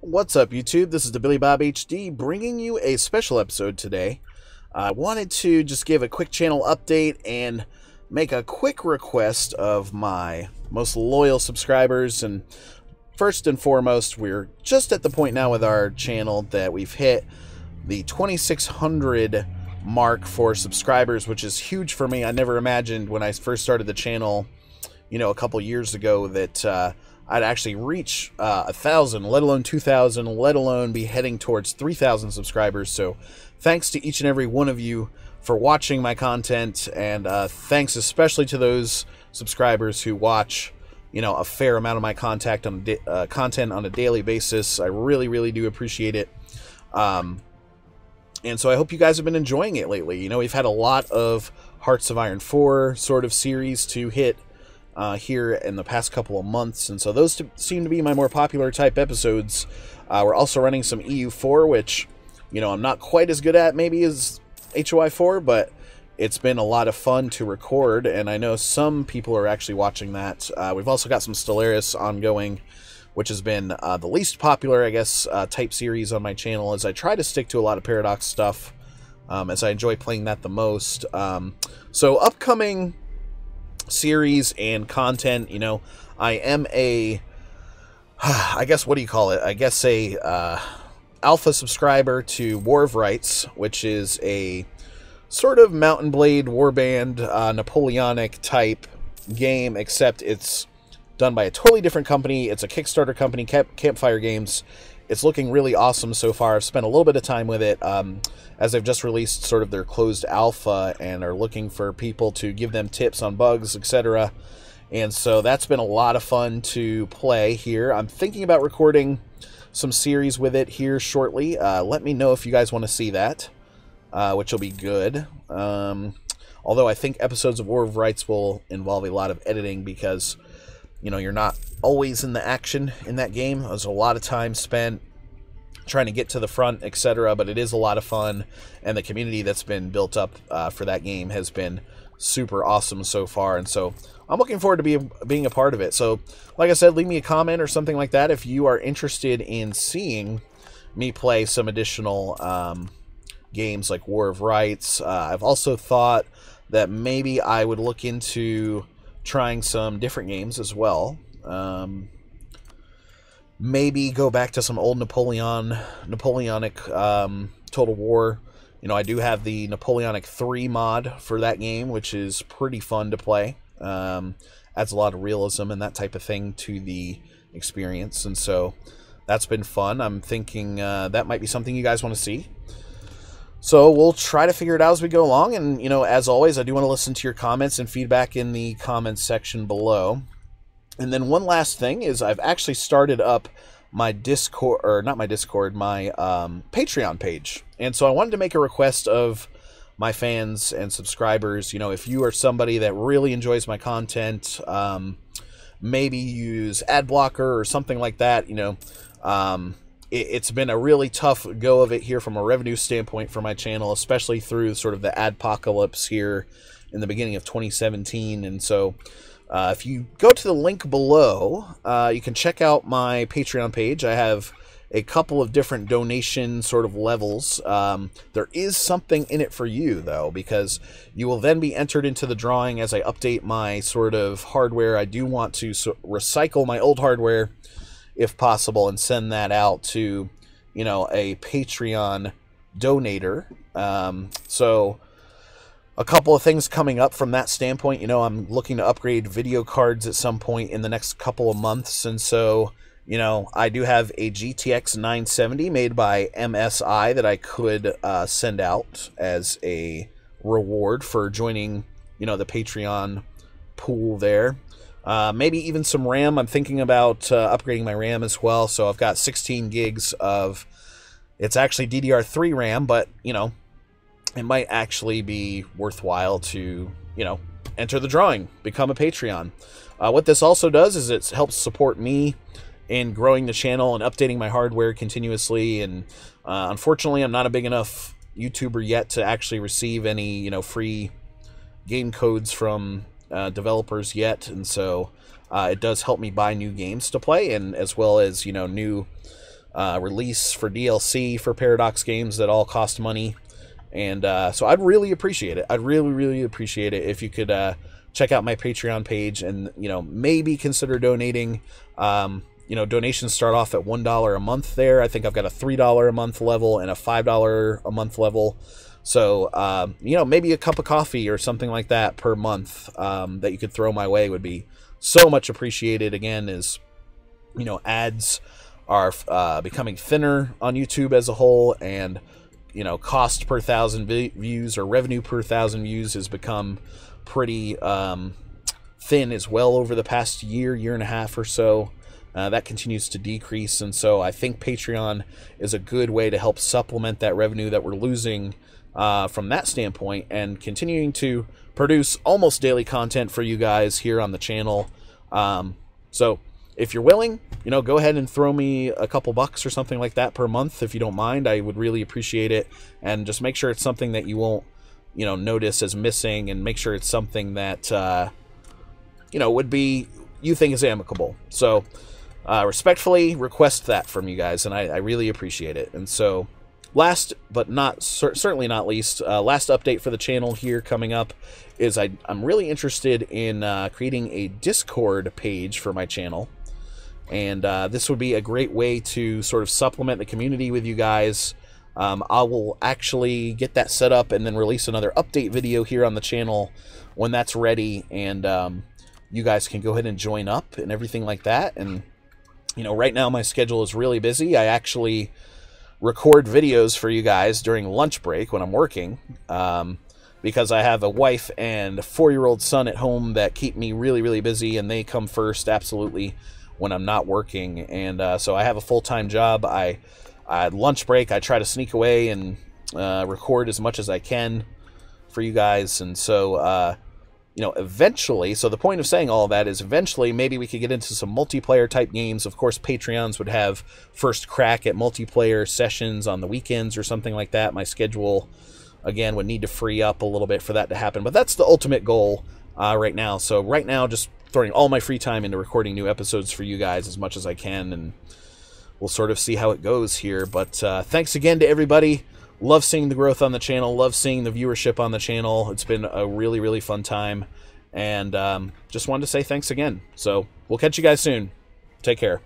What's up, YouTube? This is TheBillyBobHD bringing you a special episode today. I wanted to just give a quick channel update and make a quick request of my most loyal subscribers. And first and foremost, we're just at the point now with our channel that we've hit the 2,600 mark for subscribers, which is huge for me. I never imagined when I first started the channel, a couple years ago that I'd actually reach 1,000, let alone 2,000, let alone be heading towards 3,000 subscribers. So thanks to each and every one of you for watching my content, and thanks especially to those subscribers who watch, a fair amount of my content on a daily basis. I really, really do appreciate it. And so I hope you guys have been enjoying it lately. We've had a lot of Hearts of Iron 4 sort of series to hit here in the past couple of months, and so those seem to be my more popular type episodes. We're also running some EU4, which, I'm not quite as good at maybe as HOI4, but it's been a lot of fun to record, and I know some people are actually watching that. We've also got some Stellaris ongoing, which has been the least popular, I guess, type series on my channel, as I try to stick to a lot of Paradox stuff, as I enjoy playing that the most. So upcoming series and content, I am I guess, what do you call it? I guess a alpha subscriber to War of Rights, which is a sort of Mountain Blade Warband Napoleonic type game, except it's done by a totally different company. It's a Kickstarter company, Campfire Games. It's looking really awesome so far. I've spent a little bit of time with it, as they've just released sort of their closed alpha and are looking for people to give them tips on bugs, etc. And so that's been a lot of fun to play here. I'm thinking about recording some series with it here shortly. Let me know if you guys want to see that, which will be good. Although I think episodes of War of Rights will involve a lot of editing because, you're not always in the action in that game. There's a lot of time spent trying to get to the front, etc., but it is a lot of fun, and the community that's been built up for that game has been super awesome so far, and so I'm looking forward to being a part of it. So, like I said, leave me a comment or something like that if you are interested in seeing me play some additional games like War of Rights. I've also thought that maybe I would look into trying some different games as well. Maybe go back to some old Napoleonic Total War. I do have the Napoleonic 3 mod for that game, which is pretty fun to play. Adds a lot of realism and that type of thing to the experience, and so that's been fun. I'm thinking that might be something you guys want to see. So we'll try to figure it out as we go along, and, as always, I do want to listen to your comments and feedback in the comments section below. And then one last thing is I've actually started up my Discord, or not my Discord, my Patreon page. And so I wanted to make a request of my fans and subscribers. If you are somebody that really enjoys my content, maybe use ad blocker or something like that, it's been a really tough go of it here from a revenue standpoint for my channel, especially through sort of the adpocalypse here in the beginning of 2017. And so if you go to the link below, you can check out my Patreon page. I have a couple of different donation sort of levels. There is something in it for you, though, because you will then be entered into the drawing as I update my sort of hardware. I do want to recycle my old hardware, if possible, and send that out to, a Patreon donator. So a couple of things coming up from that standpoint. I'm looking to upgrade video cards at some point in the next couple of months, and so, I do have a GTX 970 made by MSI that I could send out as a reward for joining, the Patreon pool there. Maybe even some RAM. I'm thinking about upgrading my RAM as well. So I've got 16 gigs of, it's actually DDR3 RAM, but, it might actually be worthwhile to, enter the drawing, become a Patreon. What this also does is it helps support me in growing the channel and updating my hardware continuously. And unfortunately, I'm not a big enough YouTuber yet to actually receive any, free game codes from developers yet, and so it does help me buy new games to play, and as well as new release for DLC for Paradox games that all cost money. And so I'd really appreciate it. I'd really appreciate it if you could check out my Patreon page and, maybe consider donating. Donations start off at $1 a month there. I think I've got a $3 a month level and a $5 a month level. So, maybe a cup of coffee or something like that per month that you could throw my way would be so much appreciated. Again, as, ads are becoming thinner on YouTube as a whole, and, cost per 1,000 views or revenue per 1,000 views has become pretty thin as well over the past year and a half or so. That continues to decrease, and so I think Patreon is a good way to help supplement that revenue that we're losing from that standpoint, and continuing to produce almost daily content for you guys here on the channel. So if you're willing, go ahead and throw me a couple bucks or something like that per month if you don't mind. I would really appreciate it, and just make sure it's something that you won't notice as missing, and make sure it's something that would be, you think is amicable. So respectfully request that from you guys, and I really appreciate it. And so, last but certainly not least, last update for the channel here coming up is I'm really interested in creating a Discord page for my channel, and this would be a great way to sort of supplement the community with you guys. I will actually get that set up and then release another update video here on the channel when that's ready, and you guys can go ahead and join up and everything like that. And right now my schedule is really busy. I actually record videos for you guys during lunch break when I'm working, because I have a wife and a 4-year-old son at home that keep me really busy, and they come first absolutely when I'm not working. And so I have a full-time job. I lunch break, I try to sneak away and record as much as I can for you guys. And so eventually, so the point of saying all of that is eventually maybe we could get into some multiplayer type games. Of course, Patreons would have first crack at multiplayer sessions on the weekends or something like that. My schedule, again, would need to free up a little bit for that to happen, but that's the ultimate goal right now. So right now, just throwing all my free time into recording new episodes for you guys as much as I can, and we'll sort of see how it goes here. But thanks again to everybody. Love seeing the growth on the channel. Love seeing the viewership on the channel. It's been a really fun time. And just wanted to say thanks again. So we'll catch you guys soon. Take care.